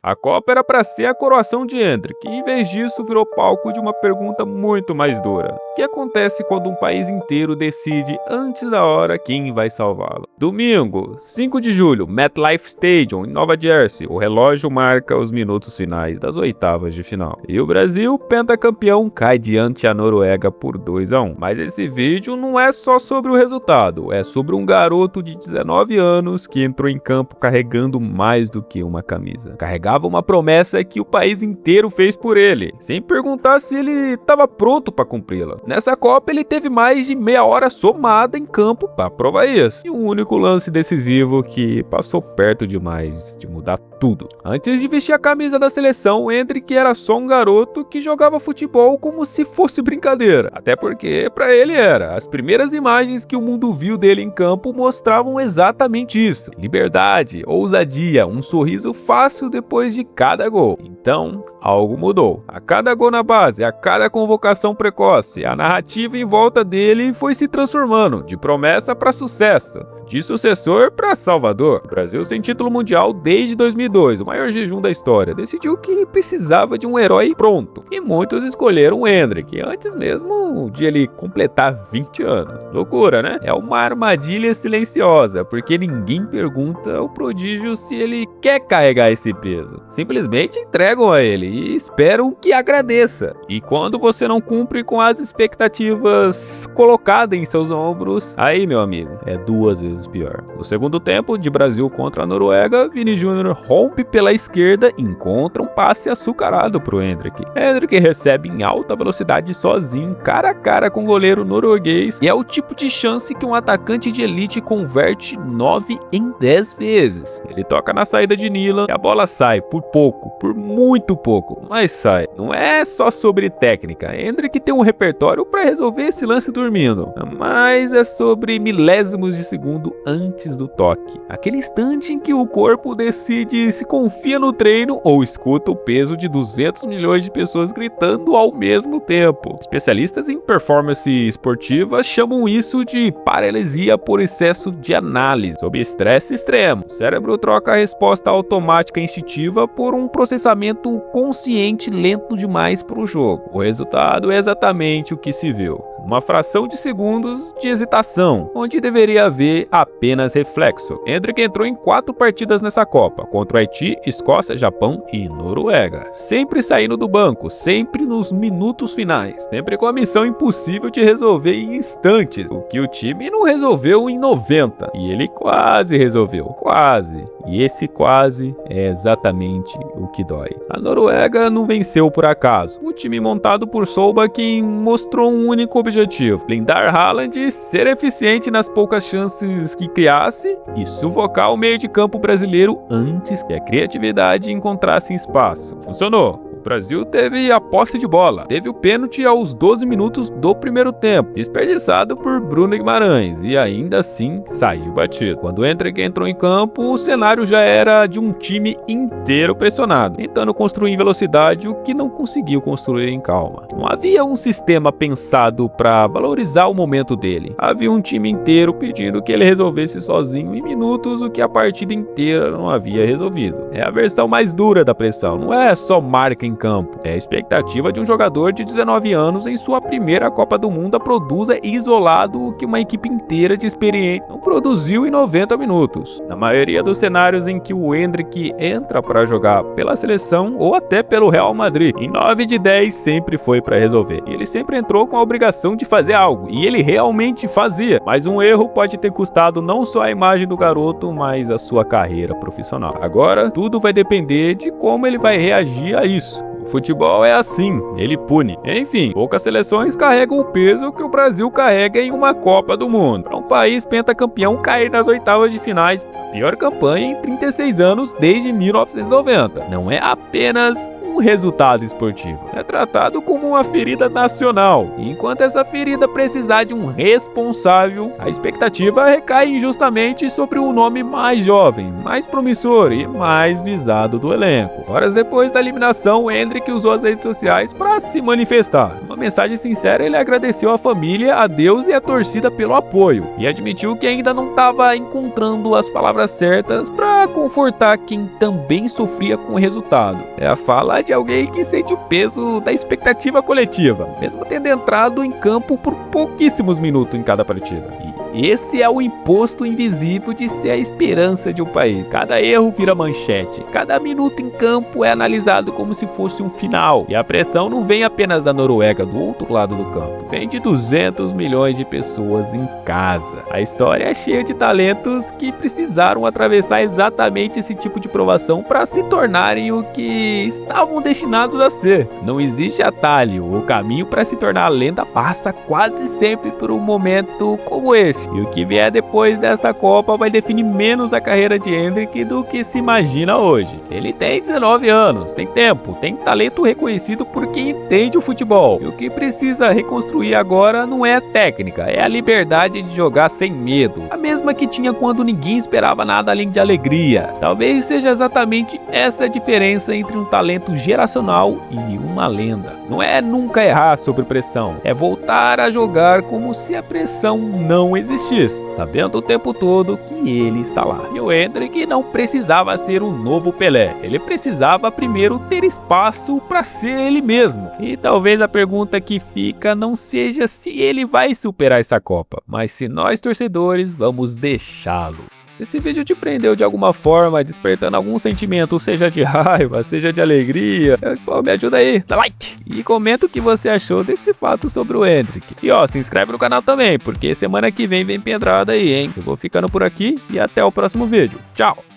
A Copa era para ser a coroação de Hendrick, e em vez disso virou palco de uma pergunta muito mais dura. O que acontece quando um país inteiro decide antes da hora quem vai salvá-lo? Domingo, 5 de julho, MetLife Stadium, em Nova Jersey. O relógio marca os minutos finais das oitavas de final. E o Brasil, pentacampeão, cai diante a Noruega por 2-1. Mas esse vídeo não é só sobre o resultado, é sobre um garoto de 19 anos que entrou em campo carregando mais do que uma camisa. Carregava uma promessa que o país inteiro fez por ele, sem perguntar se ele estava pronto para cumpri-la. Nessa Copa ele teve mais de meia hora somada em campo para provar isso. E um único lance decisivo que passou perto demais de mudar tudo. Antes de vestir a camisa da seleção, o Hendrick era só um garoto que jogava futebol como se fosse brincadeira. Até porque para ele era. As primeiras imagens que o mundo viu dele em campo mostravam exatamente isso. Liberdade, ousadia, um sorriso fácil depois de cada gol. Então, algo mudou. A cada gol na base, a cada convocação precoce, a narrativa em volta dele foi se transformando de promessa para sucesso, de sucessor para salvador. O Brasil, sem título mundial desde 2002, o maior jejum da história, decidiu que precisava de um herói pronto. E muitos escolheram o Hendrick, antes mesmo de ele completar 20 anos. Loucura, né? É uma armadilha silenciosa, porque ninguém pergunta ao prodígio se ele quer carregar esse peso. Simplesmente entregam a ele e esperam que agradeça. E quando você não cumpre com as expectativas colocadas em seus ombros, aí, meu amigo, é 2 vezes pior. No segundo tempo, de Brasil contra a Noruega, Vini Júnior rompe pela esquerda e encontra um passe açucarado pro Hendrick. Hendrick recebe em alta velocidade sozinho, cara a cara com o goleiro norueguês, e é o tipo de chance que um atacante de elite converte 9 em 10 vezes. Ele toca na saída de Nilan e a bola sai por pouco, por muito pouco, mas sai. Não é só sobre técnica. Hendrick tem um repertório para resolver esse lance dormindo, mas é sobre milésimos de segundo antes do toque. Aquele instante em que o corpo decide se confia no treino ou escuta o peso de 200 milhões de pessoas gritando ao mesmo tempo. Especialistas em performance esportiva chamam isso de paralisia por excesso de análise. Sob estresse extremo, o cérebro troca a resposta automática instintiva por um processamento consciente lento demais para o jogo. O resultado é exatamente o que se viu. Uma fração de segundos de hesitação, onde deveria haver apenas reflexo. Hendrick entrou em 4 partidas nessa Copa, contra o Haiti, Escócia, Japão e Noruega. Sempre saindo do banco, sempre nos minutos finais, sempre com a missão impossível de resolver em instantes, o que o time não resolveu em 90. E ele quase resolveu, quase. E esse quase é exatamente o que dói. A Noruega não venceu por acaso. O time montado por Solbakken mostrou um único objetivo: blindar Haaland e ser eficiente nas poucas chances que criasse e sufocar o meio de campo brasileiro antes que a criatividade encontrasse espaço. Funcionou. O Brasil teve a posse de bola, teve o pênalti aos 12 minutos do primeiro tempo, desperdiçado por Bruno Guimarães, e ainda assim saiu batido. Quando o Hendrick entrou em campo, o cenário já era de um time inteiro pressionado, tentando construir em velocidade o que não conseguiu construir em calma. Não havia um sistema pensado para valorizar o momento dele. Havia um time inteiro pedindo que ele resolvesse sozinho em minutos o que a partida inteira não havia resolvido. É a versão mais dura da pressão, não é só marca em campo. É a expectativa de um jogador de 19 anos em sua primeira Copa do Mundo produza isolado o que uma equipe inteira de experientes não produziu em 90 minutos. Na maioria dos cenários em que o Hendrick entra para jogar pela seleção ou até pelo Real Madrid, em 9 de 10 sempre foi para resolver. E ele sempre entrou com a obrigação de fazer algo, e ele realmente fazia. Mas um erro pode ter custado não só a imagem do garoto, mas a sua carreira profissional. Agora, tudo vai depender de como ele vai reagir a isso. O futebol é assim, ele pune. Enfim, poucas seleções carregam o peso que o Brasil carrega em uma Copa do Mundo. Para um país pentacampeão cair nas oitavas de finais, a pior campanha em 36 anos desde 1990. Não é apenas um resultado esportivo. É tratado como uma ferida nacional. E enquanto essa ferida precisar de um responsável, a expectativa recai injustamente sobre o nome mais jovem, mais promissor e mais visado do elenco. Horas depois da eliminação, Endrick usou as redes sociais para se manifestar. Uma mensagem sincera, ele agradeceu a família, a Deus e a torcida pelo apoio e admitiu que ainda não estava encontrando as palavras certas para confortar quem também sofria com o resultado. É a fala de alguém que sente o peso da expectativa coletiva, mesmo tendo entrado em campo por pouquíssimos minutos em cada partida. E esse é o imposto invisível de ser a esperança de um país. Cada erro vira manchete, cada minuto em campo é analisado como se fosse um final. E a pressão não vem apenas da Noruega, do outro lado do campo, vem de 200 milhões de pessoas em casa. A história é cheia de talentos que precisaram atravessar exatamente esse tipo de provação para se tornarem o que estavam destinados a ser. Não existe atalho, o caminho para se tornar lenda passa quase sempre por um momento como este. E o que vier depois desta Copa vai definir menos a carreira de Endrick do que se imagina hoje. Ele tem 19 anos, tem tempo, tem talento reconhecido por quem entende o futebol. E o que precisa reconstruir agora não é a técnica, é a liberdade de jogar sem medo. A mesma que tinha quando ninguém esperava nada além de alegria. Talvez seja exatamente essa a diferença entre um talento geracional e uma lenda. Não é nunca errar sob pressão, é voltar a jogar como se a pressão não existisse, sabendo o tempo todo que ele está lá. E o Endrick não precisava ser o novo Pelé, ele precisava primeiro ter espaço para ser ele mesmo. E talvez a pergunta que fica não seja se ele vai superar essa Copa, mas se nós torcedores vamos deixá-lo. Se esse vídeo te prendeu de alguma forma, despertando algum sentimento, seja de raiva, seja de alegria, me ajuda aí, dá like e comenta o que você achou desse fato sobre o Endrick. E se inscreve no canal também, porque semana que vem pedrada aí, hein? Eu vou ficando por aqui e até o próximo vídeo. Tchau!